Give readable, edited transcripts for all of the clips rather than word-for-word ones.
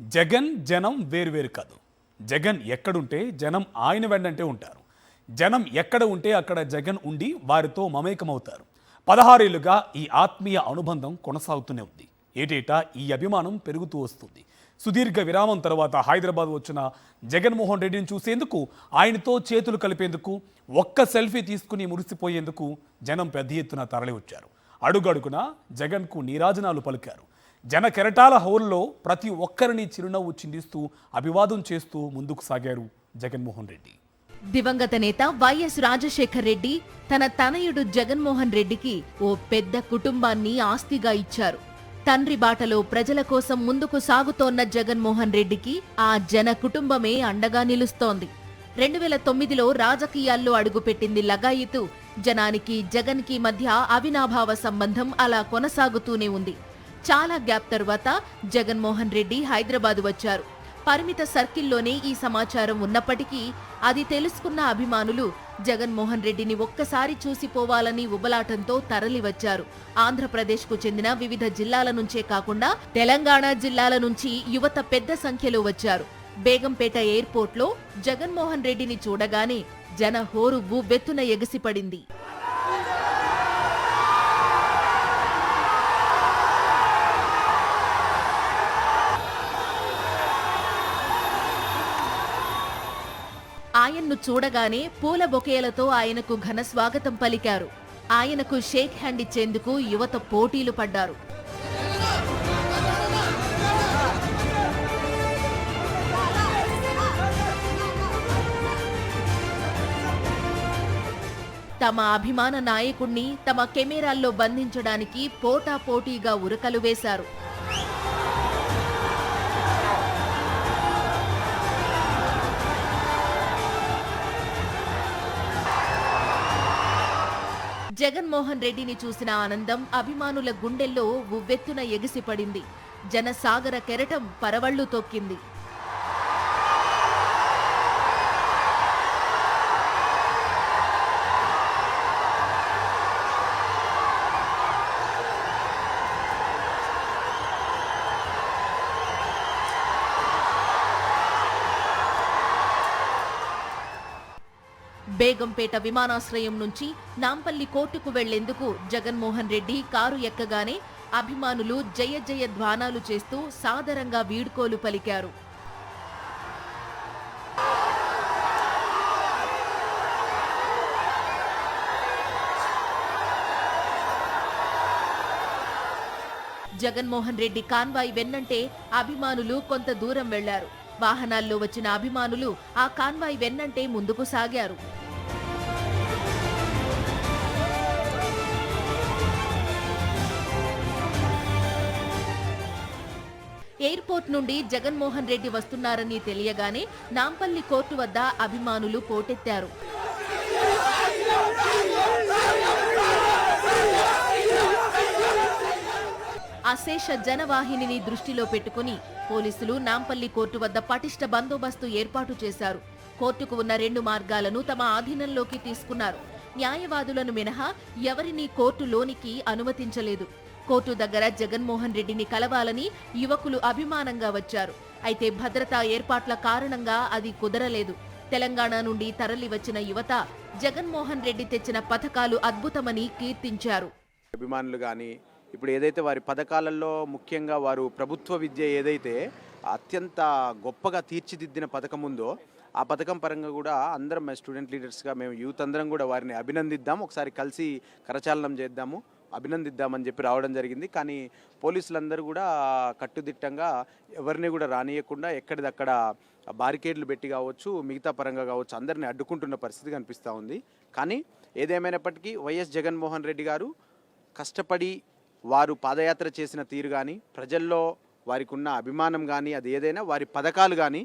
జగన్ జనం వేరువేరు కాదు. జగన్ ఎక్కడుంటే జనం ఆయన వెండంటే ఉంటారు. జనం ఎక్కడ ఉంటే అక్కడ జగన్ ఉండి వారితో మమేకమవుతారు. 16 ఏళ్లుగా ఈ ఆత్మీయ అనుబంధం కొనసాగుతూనే ఉంది. ఏటేటా ఈ అభిమానం పెరుగుతూ వస్తుంది. సుదీర్ఘ విరామం తర్వాత హైదరాబాద్ వచ్చిన జగన్మోహన్ రెడ్డిని చూసేందుకు, ఆయనతో చేతులు కలిపేందుకు, ఒక్క సెల్ఫీ తీసుకుని మురిసిపోయేందుకు జనం పెద్ద ఎత్తున తరలి వచ్చారు. అడుగడుగునా జగన్కు నీరాజనాలు పలికారు. జన కెరటాల హౌల్లో ప్రతి ఒక్కరిని చిరునవ్వు చిందిస్తూ అభివాదం చేస్తూ ముందుకు సాగారు జగన్మోహన్ రెడ్డి. దివంగత నేత వైఎస్ రాజశేఖర్ రెడ్డి తన తనయుడు జగన్మోహన్ రెడ్డికి ఓ పెద్ద కుటుంబాన్ని ఆస్తిగా ఇచ్చారు. తండ్రి బాటలో ప్రజల కోసం ముందుకు సాగుతోన్న జగన్మోహన్ రెడ్డికి ఆ జన కుటుంబమే అండగా నిలుస్తోంది. 2009లో రాజకీయాల్లో అడుగుపెట్టింది లగాయితూ జనానికి జగన్కి మధ్య అవినాభావ సంబంధం అలా కొనసాగుతూనే ఉంది. చాలా గ్యాప్ తరువాత జగన్మోహన్ రెడ్డి హైదరాబాద్ వచ్చారు. పరిమిత సర్కిల్లోనే ఈ సమాచారం ఉన్నప్పటికీ అది తెలుసుకున్న అభిమానులు జగన్మోహన్ రెడ్డిని ఒక్కసారి చూసిపోవాలని ఉబలాటంతో తరలివచ్చారు. ఆంధ్రప్రదేశ్కు చెందిన వివిధ జిల్లాల నుంచే కాకుండా తెలంగాణ జిల్లాల నుంచి యువత పెద్ద సంఖ్యలో వచ్చారు. బేగంపేట ఎయిర్పోర్ట్లో జగన్మోహన్ రెడ్డిని చూడగానే జన హోరు ఉవ్వెత్తున ఎగిసిపడింది. ఆయన్ను చూడగానే పూల బొకేలతో ఆయనకు ఘన స్వాగతం పలికారు. ఆయనకు షేక్ హ్యాండ్ ఇచ్చేందుకు యువత పోటీలు పడ్డారు. తమ అభిమాన నాయకుణ్ణి తమ కెమెరాల్లో బంధించడానికి పోటాపోటీగా ఉరకలు వేశారు. జగన్మోహన్ రెడ్డిని చూసిన ఆనందం అభిమానుల గుండెల్లో ఉవ్వెత్తున ఎగిసిపడింది. జనసాగర కెరటం పరవళ్లు తొక్కింది. బేగంపేట విమానాశ్రయం నుంచి నాంపల్లి కోర్టుకు వెళ్లేందుకు జగన్మోహన్ రెడ్డి కారు ఎక్కగానే అభిమానులు జయ జయ ధ్వానాలు చేస్తూ సాదరంగా వీడ్కోలు పలికారు. జగన్మోహన్ రెడ్డి కాన్వాయ్ వెన్నంటే అభిమానులు కొంత దూరం వెళ్లారు. వాహనాల్లో వచ్చిన అభిమానులు ఆ కాన్వాయ్ వెన్నంటే ముందుకు సాగారు. ఎయిర్పోర్ట్ నుండి జగన్మోహన్ రెడ్డి వస్తున్నారని తెలియగానే నాంపల్లి కోర్టు వద్ద అభిమానులు పోటెత్తారు. అశేష జనవాహినిని దృష్టిలో పెట్టుకుని పోలీసులు నాంపల్లి కోర్టు వద్ద పటిష్ట బందోబస్తు ఏర్పాటు చేశారు. కోర్టుకు ఉన్న 2 మార్గాలను తమ ఆధీనంలోకి తీసుకున్నారు. న్యాయవాదులను మినహా ఎవరినీ కోర్టులోనికి అనుమతించలేదు. కోర్టు దగ్గర జగన్మోహన్ రెడ్డిని కలవాలని యువకులు అభిమానంగా వచ్చారు. అయితే భద్రతా ఏర్పాట్ల కారణంగా అది కుదరలేదు. తెలంగాణ నుండి తరలి వచ్చిన యువత జగన్మోహన్ రెడ్డి తెచ్చిన పథకాలు అద్భుతమని కీర్తించారు. అభిమానులు కానీ ఇప్పుడు ఏదైతే వారి పథకాలలో ముఖ్యంగా వారు ప్రభుత్వ విద్య ఏదైతే అత్యంత గొప్పగా తీర్చిదిద్దిన పథకం ఉందో ఆ పథకం పరంగా కూడా అందరం స్టూడెంట్ లీడర్స్గా మేము యూత్ అందరం కూడా వారిని అభినందిద్దాం, ఒకసారి కలిసి కరచాలనం చేద్దాము, అభినందిద్దామని చెప్పి రావడం జరిగింది. కానీ పోలీసులందరూ కూడా కట్టుదిట్టంగా ఎవరిని కూడా రానియకుండా ఎక్కడిదక్కడ బారికేడ్లు పెట్టి కావచ్చు, మిగతా పరంగా కావచ్చు అందరినీ అడ్డుకుంటున్న పరిస్థితి కనిపిస్తూ ఉంది. కానీ ఏదేమైనప్పటికీ వైఎస్ జగన్మోహన్ రెడ్డి గారు కష్టపడి వారు పాదయాత్ర చేసిన తీరు కానీ, ప్రజల్లో వారికి ఉన్న అభిమానం కానీ, అది ఏదైనా వారి పథకాలు కానీ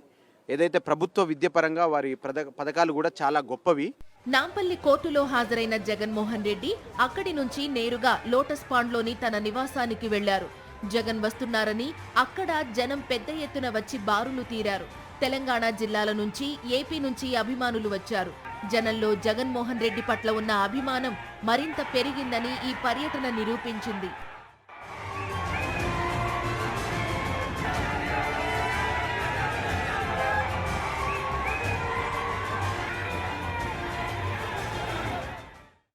ఏదైతే ప్రభుత్వ విద్యపరంగా వారి పథకాలు కూడా చాలా గొప్పవి. నాంపల్లి కోర్టులో హాజరైన జగన్మోహన్ రెడ్డి అక్కడి నుంచి నేరుగా లోటస్ పాండ్లోని తన నివాసానికి వెళ్లారు. జగన్ వస్తున్నారని అక్కడ జనం పెద్ద ఎత్తున వచ్చి బారులు తీరారు. తెలంగాణ జిల్లాల నుంచి, ఏపీ నుంచి అభిమానులు వచ్చారు. జనంలో జగన్మోహన్ రెడ్డి పట్ల ఉన్న అభిమానం మరింత పెరిగిందని ఈ పర్యటన నిరూపించింది.